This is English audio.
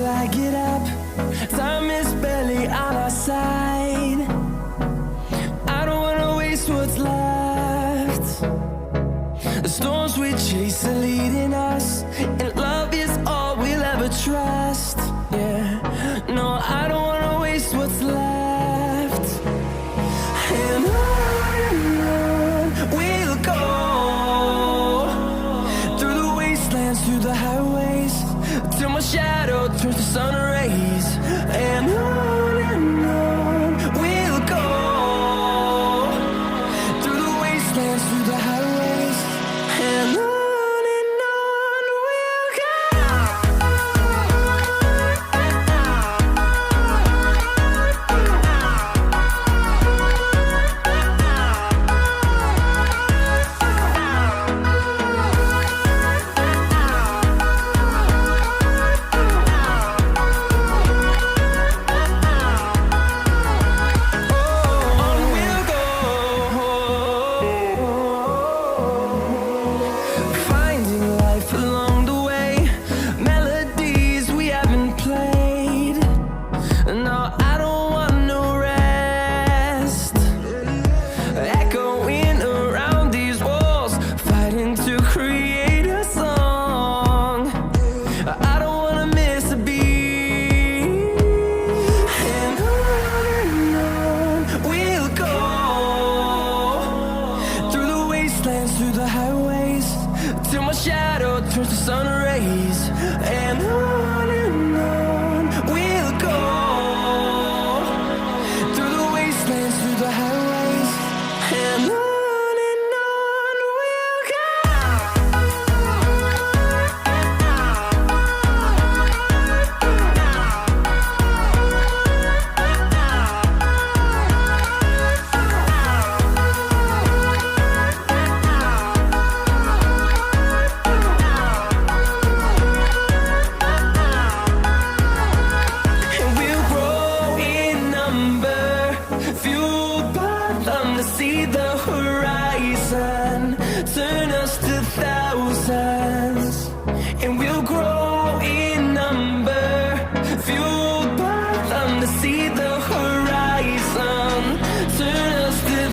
I get up. Time is barely on our side. I don't wanna waste what's left. The storms we chase are leading us, and love is all we'll ever trust. Yeah, no, I don't wanna waste what's left. And on we'll go, through the wastelands, through the highways, till my shadow turns to sun rays. And on we'll go, through the wastelands, through the highways, and on we'll go. Through the highways, till my shadow turns to sun rays. And on we'll go, through the wastelands, through the highways, and on we'll go. To see the horizon, turn us to thousands.